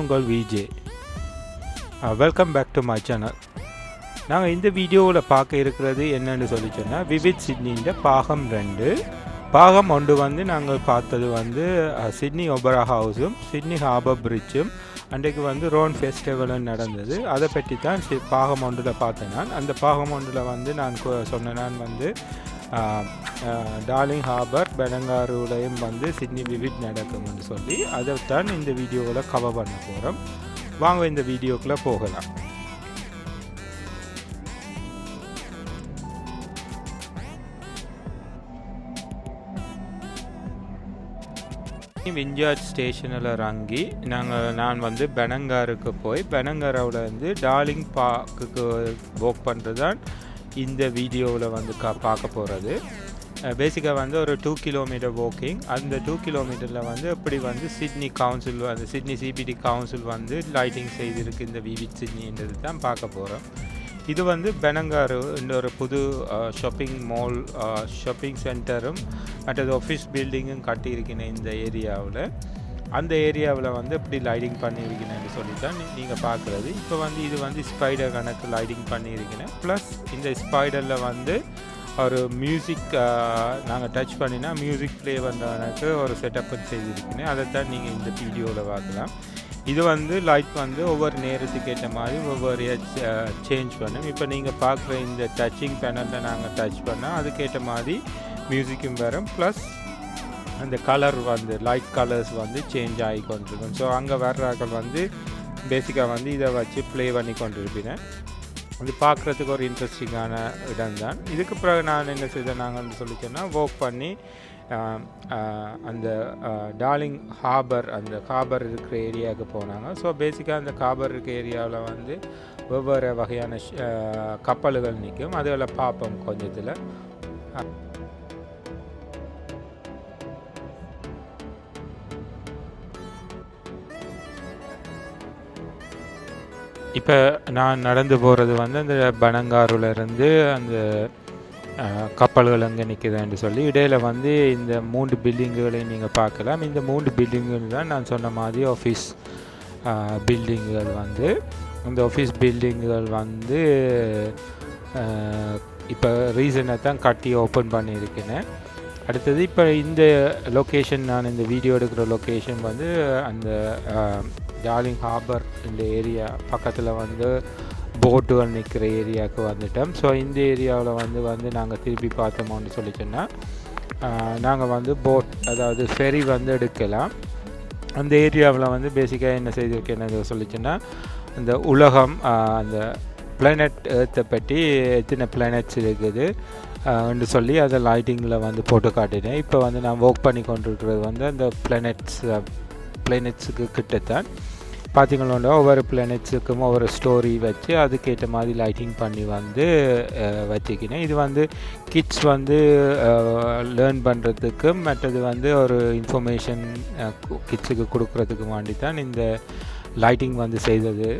உங்கள் VJ. Welcome back to my channel. நாங்கள் இந்த வீடியோவில் பார்க்க இருக்கிறது என்னென்னு சொல்லி சொன்னால், விவிட் சிட்னின்ற பாகம் 2. பாகம் 1 வந்து நாங்கள் பார்த்தது வந்து சிட்னி ஒபரா ஹவுஸும் சிட்னி ஹார்பர் பிரிட்ஜும் அன்றைக்கு வந்து ரோன் ஃபெஸ்டிவலும் நடந்தது. அதை பற்றி தான் பாகம் 1 பார்த்தேன். நான் அந்த பாகம் 1 வந்து நான் சொன்னேன், நான் வந்து டார்லிங் ஹார்பர் பெனங்காரூலையும் வந்து சிட்னி விவிட் நடக்கும்னு சொல்லி அதைத்தான் இந்த வீடியோவில் கவர் பண்ண போகிறோம். வாங்க இந்த வீடியோக்குள்ளே போகலாம். விஞ்சார்ஜ் ஸ்டேஷனில் இறங்கி நான் வந்து பெனங்காருக்கு போய் பெனங்காரோவில் வந்து டார்லிங் பார்க்குக்கு வாக் பண்ணுறது தான் இந்த வீடியோவில் வந்து பார்க்க போகிறது. பேசிக்காக வந்து ஒரு 2 கிலோமீட்டர் வாக்கிங். அந்த 2 கிலோமீட்டரில் வந்து எப்படி வந்து சிட்னி கவுன்சில் வந்து சிட்னி சிபிடி கவுன்சில் வந்து லைட்டிங் செய்திருக்கு இந்த விவிட் சிட்னின்றது தான் பார்க்க போகிறோம். இது வந்து பெனங்காரு ஒரு புது ஷாப்பிங் மால், ஷாப்பிங் சென்டரும் மற்றது ஆஃபீஸ் பில்டிங்கும் கட்டியிருக்கேன் இந்த ஏரியாவில். அந்த ஏரியாவில் வந்து எப்படி லைட்டிங் பண்ணியிருக்கேன்னு சொல்லி தான் நீங்கள் பார்க்குறது. இப்போ வந்து இது வந்து ஸ்பைடர் கணக்கு லைட்டிங் பண்ணியிருக்கேன். ப்ளஸ் இந்த ஸ்பைடரில் வந்து ஒரு மியூசிக் நாங்கள் டச் பண்ணினா மியூசிக் ப்ளே பண்ணுறதுக்கு ஒரு செட்டப் செய்திருக்கேன். அதை தான் நீங்கள் இந்த வீடியோவில் பார்க்கலாம். இது வந்து லைட் வந்து ஒவ்வொரு நேரத்துக்கு ஏற்ற மாதிரி ஒவ்வொரு சேஞ்ச் பண்ணும். இப்போ நீங்கள் பார்க்குற இந்த டச்சிங் பேனலில் நாங்கள் டச் பண்ணால் அதுக்கேற்ற மாதிரி மியூசிக்கும் வரும். ப்ளஸ் அந்த கலர் வந்து லைட் கலர்ஸ் வந்து சேஞ்ச் ஆகி கொண்டிருக்கும். ஸோ அங்கே வர்றாக்கள் வந்து பேசிக்காக வந்து இதை வச்சு ப்ளே பண்ணி கொண்டிருப்பேன். இது பார்க்குறதுக்கு ஒரு இன்ட்ரெஸ்டிங்கான இடம் தான். இதுக்கு பிறகு நான் என்ன செய்தேன், நாங்கள் வந்து சொல்லிச்சோன்னா வாக் பண்ணி அந்த டார்லிங் ஹார்பர், அந்த ஹார்பர் இருக்கிற ஏரியாவுக்கு போனாங்க. ஸோ பேசிக்காக அந்த ஹார்பர் இருக்கிற ஏரியாவில் வந்து வெவ்வேறு வகையான கப்பல்கள் நிற்கும். அதில் பார்ப்போம் கொஞ்சத்தில். இப்போ நான் நடந்து போகிறது வந்து அந்த பெனங்காரூலேருந்து அந்த கப்பல்கள் அங்கே நிற்குதுன்னு சொல்லி இடையில் வந்து இந்த 3 பில்டிங்குகளையும் நீங்கள் பார்க்கலாம். இந்த 3 பில்டிங்குகள் தான் நான் சொன்ன மாதிரி ஆஃபீஸ் பில்டிங்குகள் வந்து. இந்த ஆஃபீஸ் பில்டிங்குகள் வந்து இப்போ ரீசனாக தான் கட்டி ஓப்பன் பண்ணியிருக்கேன். அடுத்தது இப்போ இந்த லொக்கேஷன், நான் இந்த வீடியோ எடுக்கிற லொக்கேஷன் வந்து அந்த டார்லிங் ஹார்பர் இந்த ஏரியா பக்கத்தில் வந்து போட்டுகள் நிற்கிற ஏரியாவுக்கு வந்துட்டோம். ஸோ இந்த ஏரியாவில் வந்து நாங்கள் திருப்பி பார்த்தோமோன்னு சொல்லி சொன்னால் நாங்கள் வந்து போட், அதாவது ஃபெரி வந்து எடுக்கலாம். அந்த ஏரியாவில் வந்து பேசிக்காக என்ன செய்திருக்கேன்னு சொல்லிச்சுன்னா, அந்த உலகம், அந்த பிளானட் எர்த்தை பற்றி எத்தனை பிளானட்ஸ் இருக்குது என்று சொல்லி அதை லைட்டிங்கில் வந்து போட்டு காட்டினேன். இப்போ வந்து நான் ஒர்க் பண்ணி கொண்டிருக்கிறது வந்து அந்த பிளானட்ஸுக்கு கிட்டத்தான். பார்த்தீங்களா, ஒவ்வொரு பிளானட்ஸுக்கும் ஒவ்வொரு ஸ்டோரி வச்சு அதுக்கேற்ற மாதிரி லைட்டிங் பண்ணி வந்து வச்சுக்கினேன். இது வந்து கிட்ஸ் வந்து லேர்ன் பண்ணுறதுக்கும் மற்றது வந்து ஒரு இன்ஃபர்மேஷன் கிட்ஸுக்கு கொடுக்குறதுக்கு வேண்டி தான் இந்த லைட்டிங் வந்து செய்தது.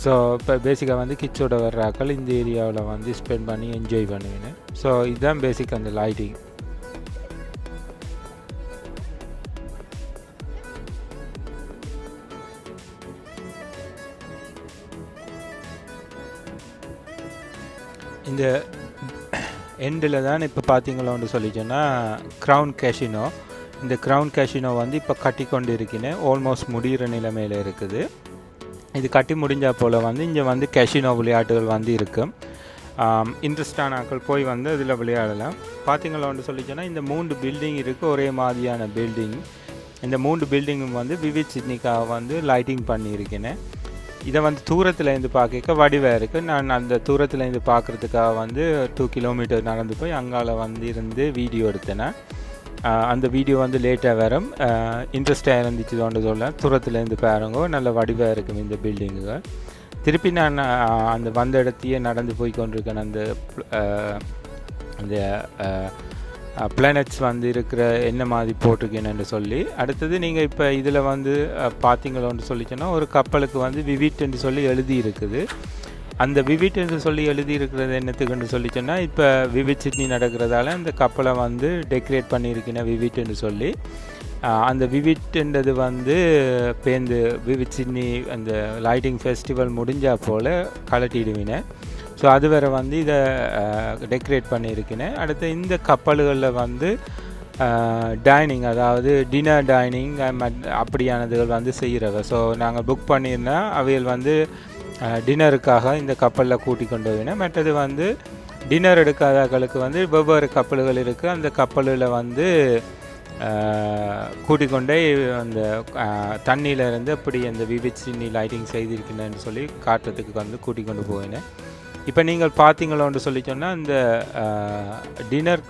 ஸோ இப்போ பேசிக்காக வந்து கிட்ஸோட வர்றாக்கள் இந்த ஏரியாவில் வந்து ஸ்பெண்ட் பண்ணி என்ஜாய் பண்ணுவேன். ஸோ இதுதான் பேசிக் அந்த லைட்டிங். இந்த எண்டில் தான் இப்போ பார்த்தீங்களோன்னு சொல்லிச்சோன்னா க்ரௌன் கேஷினோ. இந்த க்ரௌன் கேஷினோ வந்து இப்போ கட்டி கொண்டு இருக்கேன். ஆல்மோஸ்ட் முடிகிற நிலைமையில் இருக்குது. இது கட்டி முடிஞ்சால் போல் வந்து இங்கே வந்து கேஷினோ விளையாட்டுகள் வந்து இருக்கும். இன்ட்ரெஸ்டான ஆட்கள் போய் வந்து இதில் விளையாடலாம். பார்த்தீங்களோன்னு சொல்லிச்சோன்னா இந்த 3 பில்டிங் இருக்குது, ஒரே மாதிரியான பில்டிங். இந்த 3 பில்டிங்கும் வந்து விவிட் சிட்னிக்காக வந்து லைட்டிங் பண்ணியிருக்கேன். இதை வந்து தூரத்துலேருந்து பார்க்க வடிவாக இருக்குது. நான் அந்த தூரத்துலேருந்து பார்க்குறதுக்காக வந்து 2 கிலோமீட்டர் நடந்து போய் அங்கால வந்து இருந்து வீடியோ எடுத்தேன். அந்த வீடியோ வந்து லேட்டாக வரும். இன்ட்ரெஸ்டாக இருந்துச்சு தோண்டு சொல்ல. தூரத்துலேருந்து பாருங்க, நல்ல வடிவாக இருக்கும் இந்த பில்டிங்குகள். திருப்பி நான் அந்த வந்த இடத்தையே நடந்து போய் கொண்டிருக்கேன். அந்த பிளானட்ஸ் வந்து இருக்கிற என்ன மாதிரி போட்டிருக்கேன்னு சொல்லி. அடுத்தது நீங்கள் இப்போ இதில் வந்து பார்த்தீங்களோன்னு சொல்லிச்சோன்னா ஒரு கப்பலுக்கு வந்து விவிட்ன்னு சொல்லி எழுதி இருக்குது. அந்த விவிட் என்று சொல்லி எழுதியிருக்கிறது என்னத்துக்குன்னு சொல்லி சொன்னால், இப்போ விவிட் சிட்னி நடக்கிறதால அந்த கப்பலை வந்து டெக்கரேட் பண்ணியிருக்கேன் விவிட்னு சொல்லி. அந்த விவிட்ன்றது வந்து பேருந்து விவிட் சிட்னி அந்த லைட்டிங் ஃபெஸ்டிவல் முடிஞ்சால் போல் கலட்டிடுவினேன். ஸோ அது வேறு வந்து இதை டெக்கரேட் பண்ணியிருக்கினேன். அடுத்து இந்த கப்பல்களில் வந்து டைனிங், அதாவது டின்னர் டைனிங் அப்படியானதுகள் வந்து செய்கிறவ. ஸோ நாங்கள் புக் பண்ணியிருந்தோம், அவைகள் வந்து டின்னருக்காக இந்த கப்பலில் கூட்டி கொண்டு போயினேன். மற்றது வந்து டின்னர் எடுக்காதவர்களுக்கு வந்து வெவ்வேறு கப்பல்கள் இருக்குது. அந்த கப்பலில் வந்து கூட்டிக் கொண்டே அந்த தண்ணியிலேருந்து அப்படி அந்த விவிட் சிட்னி லைட்டிங் செய்திருக்கின்றேன்னு சொல்லி காட்டுறதுக்கு வந்து கூட்டிக் கொண்டு போயினேன். இப்போ நீங்கள் பார்த்தீங்களோன்னு சொல்லி சொன்னால், இந்த டின்னர்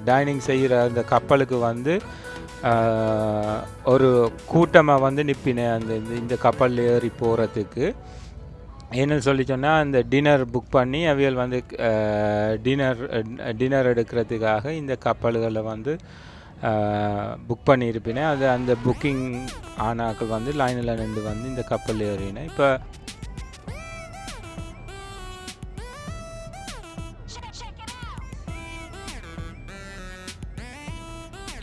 டைனிங் செய்கிற அந்த கப்பலுக்கு வந்து ஒரு கூட்டமாக வந்து நிற்பினேன் அந்த இந்த கப்பல் ஏறி போகிறதுக்கு. என்னன்னு சொல்லி சொன்னால், அந்த டின்னர் புக் பண்ணி அவியல் வந்து டின்னர் எடுக்கிறதுக்காக இந்த கப்பல்களில் வந்து புக் பண்ணியிருப்பினேன். அது அந்த புக்கிங் ஆனாக்கள் வந்து லைனில் நின்று வந்து இந்த கப்பல் ஏறினேன்.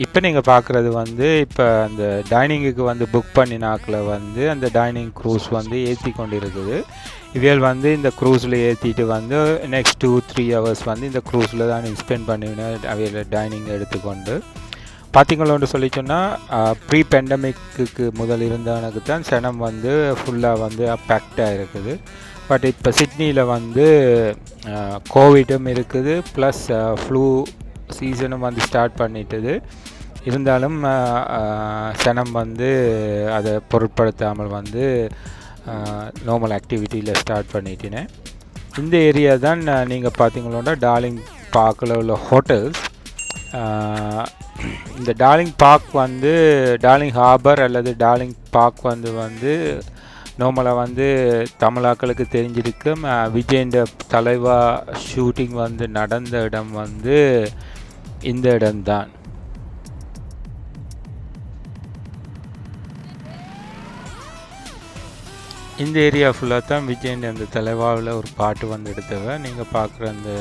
இப்போ நீங்கள் பார்க்குறது வந்து இப்போ அந்த டைனிங்குக்கு வந்து புக் பண்ணினாக்கில் வந்து அந்த டைனிங் க்ரூஸ் வந்து ஏற்றி கொண்டு இருக்குது. இவைகள் வந்து இந்த க்ரூஸில் ஏற்றிட்டு வந்து நெக்ஸ்ட் 2-3 ஹவர்ஸ் வந்து இந்த க்ரூஸில் தான் ஸ்பெண்ட் பண்ணுவேன் அவையில் டைனிங் எடுத்துக்கொண்டு. பார்த்திங்களோன்னு சொல்லி சொன்னால், ப்ரீ பேண்டமிக்கு முதல் இருந்தவனுக்கு தான் சனம் வந்து ஃபுல்லாக வந்து பேக்டாக இருக்குது. பட் இப்போ சிட்னியில் வந்து கோவிடும் இருக்குது, ப்ளஸ் ஃப்ளூ சீசனும் வந்து ஸ்டார்ட் பண்ணிட்டுது. இருந்தாலும் சனம் வந்து அதை பொருட்படுத்தாமல் வந்து நார்மல் ஆக்டிவிட்டியில் ஸ்டார்ட் பண்ணிட்டேன். இந்த ஏரியா தான் நீங்கள் பார்த்தீங்களோன்னா டார்லிங் பார்க்கில் உள்ள ஹோட்டல்ஸ். இந்த டார்லிங் பார்க் வந்து டார்லிங் ஹார்பர் அல்லது டார்லிங் பார்க் வந்து நார்மலாக வந்து தமிழாக்களுக்கு தெரிஞ்சிருக்கும். விஜயண்ட தலைவா ஷூட்டிங் வந்து நடந்த இடம் வந்து இந்த இடம்தான். இந்த ஏரியா ஃபுல்லாக தான் விஜயண்ட அந்த தலைவாவில் ஒரு பாட்டு வந்து எடுத்தவ. நீங்கள் பார்க்குற அந்த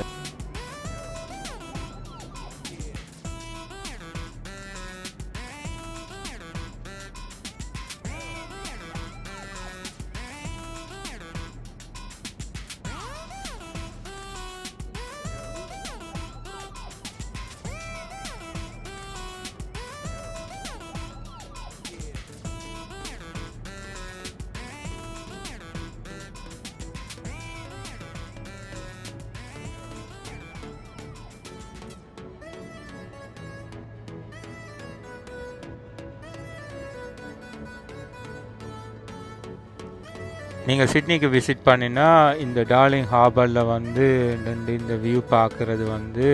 நீங்கள் சிட்னிக்கு விசிட் பண்ணினா இந்த டார்லிங் ஹார்பரில் வந்து நின்று இந்த வியூ பார்க்குறது வந்து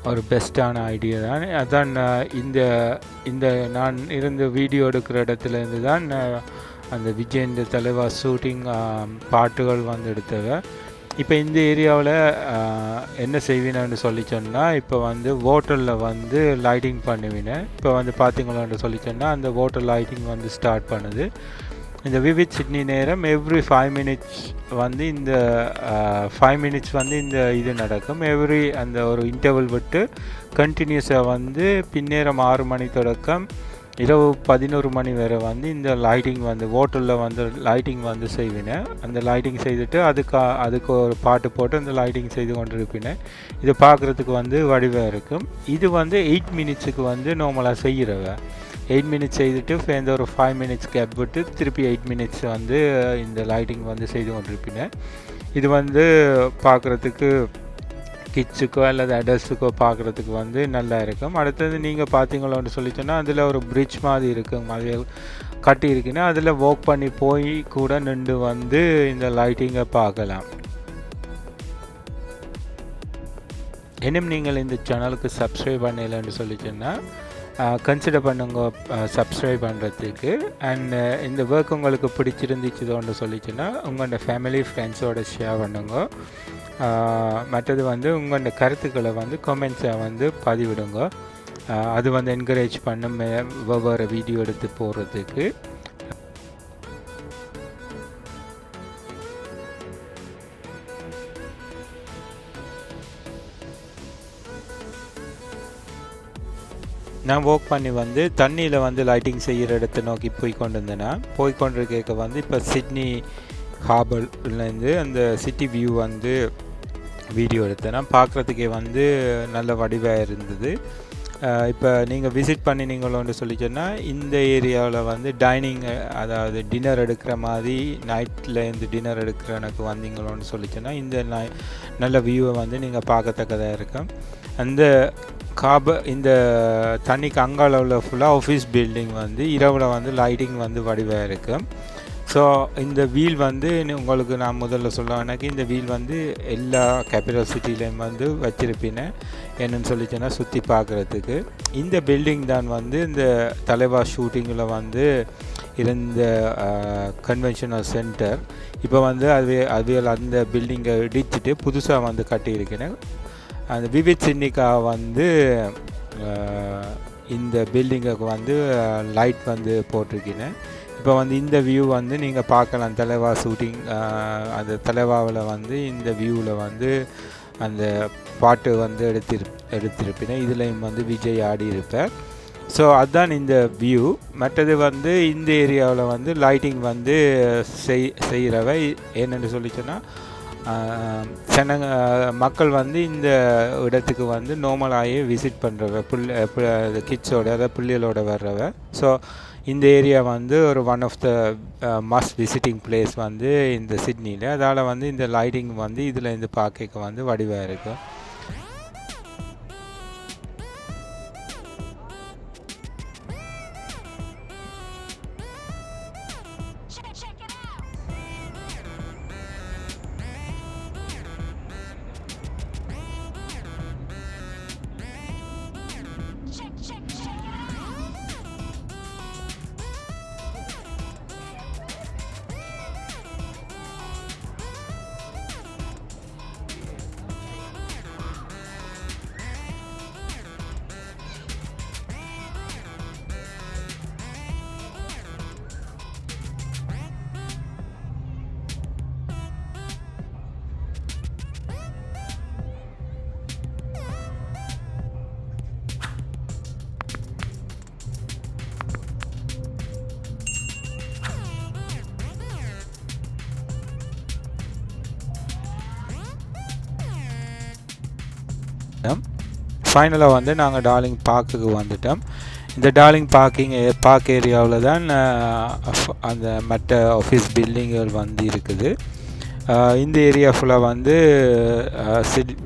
ஒரு பெஸ்ட்டான ஐடியா தான். அதான் இந்த நான் இருந்த வீடியோ எடுக்கிற இடத்துலேருந்து தான் அந்த விஜயண்ட தலைவா ஷூட்டிங் பாட்டுகள் வந்து எடுத்தவ. இப்போ இந்த ஏரியாவில் என்ன செய்வினு சொல்லி சொன்னால், இப்போ வந்து ஹோட்டலில் வந்து லைட்டிங் பண்ணுவினேன். இப்போ வந்து பார்த்தீங்களான்னு சொல்லி சொன்னால், அந்த ஹோட்டல் லைட்டிங் வந்து ஸ்டார்ட் பண்ணுது. இந்த விவிட் சிட்னி நேரம் எவ்ரி 5 minutes வந்து இந்த 5 minutes வந்து இந்த இது நடக்கும். எவ்ரி அந்த ஒரு இன்டர்வல் விட்டு கண்டினியூஸாக வந்து பின்னேரம் 6 மணி தொடக்கம் இரவு 11 மணி வரை வந்து இந்த லைட்டிங் வந்து ஹோட்டலில் வந்து லைட்டிங் வந்து செய்வினேன். அந்த லைட்டிங் செய்துட்டு அதுக்கு ஒரு பாட்டு போட்டு அந்த லைட்டிங் செய்து கொண்டு இருப்பினேன். இது பார்க்குறதுக்கு வந்து வடிவாக இருக்கும். இது வந்து 8 minutesக்கு வந்து நார்மலாக செய்கிறவ. 8 minutes செய்துட்டு சேர்ந்து ஒரு 5 minutes கேப் விட்டு திருப்பி 8 minutes வந்து இந்த லைட்டிங் வந்து செய்து கொண்டிருப்பினேன். இது வந்து பார்க்குறதுக்கு கிட்ஸுக்கோ அல்லது அடல்ட்ஸுக்கோ பார்க்குறதுக்கு வந்து நல்லா இருக்கும். அடுத்தது நீங்கள் பார்த்தீங்களோன்னு சொல்லி சொன்னால், அதில் ஒரு பிரிட்ஜ் மாதிரி இருக்கும், அது கட்டி இருக்குன்னா அதில் வாக் பண்ணி போய் கூட நின்று வந்து இந்த லைட்டிங்கை பார்க்கலாம். இன்னும் நீங்கள் இந்த சேனலுக்கு சப்ஸ்கிரைப் பண்ணலைன்னு சொல்லி சொன்னால் கன்சிடர் பண்ணுங்க சப்ஸ்கிரைப் பண்ணுறதுக்கு. அண்ட் இந்த ஒர்க் உங்களுக்கு பிடிச்சிருந்துச்சுதோன்னு சொல்லிச்சுன்னா உங்களோட ஃபேமிலி ஃப்ரெண்ட்ஸோட ஷேர் பண்ணுங்க. மற்றது வந்து உங்களோட கருத்துக்களை வந்து கமெண்ட்ஸை வந்து பதிவிடுங்க. அது வந்து என்கரேஜ் பண்ணும் ஒவ்வொரு வீடியோ எடுத்து போடுறதுக்கு. நான் ஒர்க் பண்ணி வந்து தண்ணியில் வந்து லைட்டிங் செய்கிற இடத்தை நோக்கி போய் கொண்டு இருந்தேன். போய் கொண்டிருக்க வந்து இப்போ சிட்னி ஹார்பர்லேருந்து அந்த சிட்டி வியூ வந்து வீடியோ எடுத்தேன்னா பார்க்குறதுக்கே வந்து நல்ல வடிவாக இருந்தது. இப்போ நீங்கள் விசிட் பண்ணினீங்களோன்னு சொல்லிச்சோன்னா இந்த ஏரியாவில் வந்து டைனிங், அதாவது டின்னர் எடுக்கிற மாதிரி நைட்லேருந்து டின்னர் எடுக்கிற எனக்கு வந்தீங்களோன்னு சொல்லிச்சோன்னா இந்த நல்ல வியூவை வந்து நீங்கள் பார்க்கத்தக்கதாக இருக்கும். அந்த இந்த தண்ணிக்கு அங்காளவில் ஃபுல்லாக ஆஃபீஸ் பில்டிங் வந்து இரவில் வந்து லைட்டிங் வந்து வடிவாக இருக்கும். ஸோ இந்த வீல் வந்து உங்களுக்கு நான் முதல்ல சொல்ல எனக்கு இந்த வீல் வந்து எல்லா கேபிட்டல் சிட்டிலையும் வந்து வச்சிருப்பேன். என்னென்னு சொல்லிச்சேன்னா சுற்றி பார்க்குறதுக்கு. இந்த பில்டிங் தான் வந்து இந்த தலைவா ஷூட்டிங்கில் வந்து இருந்த கன்வென்ஷனல் சென்டர். இப்போ வந்து அவியல் அந்த பில்டிங்கை இடிச்சிட்டு புதுசாக வந்து கட்டியிருக்கேன். அந்த விவிட் சிட்னிக்கா வந்து இந்த பில்டிங்குக்கு வந்து லைட் வந்து போட்டிருக்கேன். இப்போ வந்து இந்த வியூ வந்து நீங்கள் பார்க்கலாம். தலைவா ஷூட்டிங் அந்த தலைவாவில் வந்து இந்த வியூவில் வந்து அந்த பாட்டு வந்து எடுத்திருப்பேன். இதுலேயும் வந்து விஜய் ஆடி இருப்பேன். ஸோ அதுதான் இந்த வியூ. மற்றது வந்து இந்த ஏரியாவில் வந்து லைட்டிங் வந்து செய்கிறவ என்னென்னு சொல்லிச்சோன்னா மக்கள் வந்து இந்த இடத்துக்கு வந்து நார்மலாகவே விசிட் பண்ணுறவ கிட்ஸோட, அதாவது பிள்ளைகளோட வர்றவ. ஸோ இந்த ஏரியா வந்து ஒரு one of the must visiting place வந்து இந்த சிட்னியில். அதால் வந்து இந்த லைட்டிங் வந்து இதில் இருந்து பார்க்க வந்து வடிவாக இருக்கும். ஃபைனலாக வந்து நாங்கள் டார்லிங் பார்க்குக்கு வந்துட்டோம். இந்த டார்லிங் பார்க் ஏரியாவில் தான் அந்த மற்ற ஆஃபீஸ் பில்டிங்குகள் வந்து இருக்குது. இந்த ஏரியா ஃபுல்லாக வந்து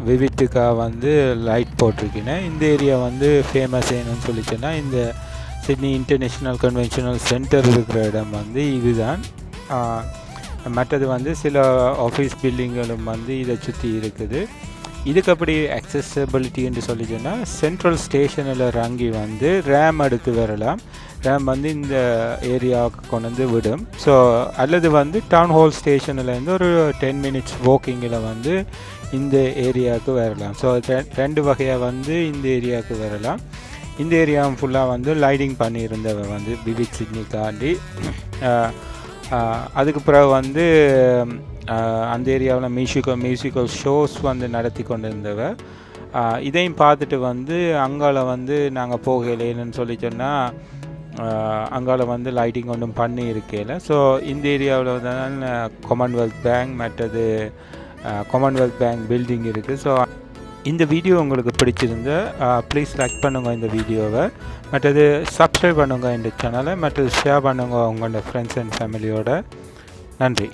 விவிட்டுக்காக வந்து லைட் போட்டிருக்கேன். இந்த ஏரியா வந்து ஃபேமஸ் என்னன்னு சொல்லிச்சேன்னா இந்த சிட்னி இன்டர்நேஷ்னல் கன்வென்ஷனல் சென்டர் இருக்கிற இடம் வந்து இதுதான். மற்றது வந்து சில ஆஃபீஸ் பில்டிங்களும் வந்து இதை சுற்றி இருக்குது. இதுக்கு அப்படி அக்சசபிலிட்டி என்று சொல்லிச்சோன்னா சென்ட்ரல் ஸ்டேஷனில் இறங்கி வந்து ரேம் எடுத்து வரலாம். ரேம் வந்து இந்த ஏரியாவுக்கு கொண்டு வந்து விடும். ஸோ அல்லது வந்து டவுன் ஹால் ஸ்டேஷனிலேருந்து ஒரு 10 minutes வாக்கிங்கில் வந்து இந்த ஏரியாவுக்கு வரலாம். ஸோ ரெண்டு வகையாக வந்து இந்த ஏரியாவுக்கு வரலாம். இந்த ஏரியாவும் ஃபுல்லாக வந்து லைட்டிங் பண்ணியிருந்தவ வந்து விவிட் சிட்னிக்காண்டி. அதுக்கு பிறகு வந்து அந்த ஏரியாவில் மியூசிக்கல் ஷோஸ் வந்து நடத்தி கொண்டு இருந்தவ. இதையும் பார்த்துட்டு வந்து அங்கால வந்து நாங்கள் போகலை என்னன்னு சொல்லி சொன்னால் அங்கால வந்து லைட்டிங் ஒன்றும் பண்ணி இருக்கையில். ஸோ இந்த ஏரியாவில் தான் காமன்வெல்த் பேங்க் மற்றது காமன்வெல்த் பேங்க் பில்டிங் இருக்குது. ஸோ இந்த வீடியோ உங்களுக்கு பிடிச்சிருந்தா ப்ளீஸ் லைக் பண்ணுங்கள் இந்த வீடியோவை. மற்றது சப்ஸ்கிரைப் பண்ணுங்கள் இந்த சேனலை. மற்றது ஷேர் பண்ணுங்கள் உங்களோட ஃப்ரெண்ட்ஸ் அண்ட் ஃபேமிலியோட. நன்றி.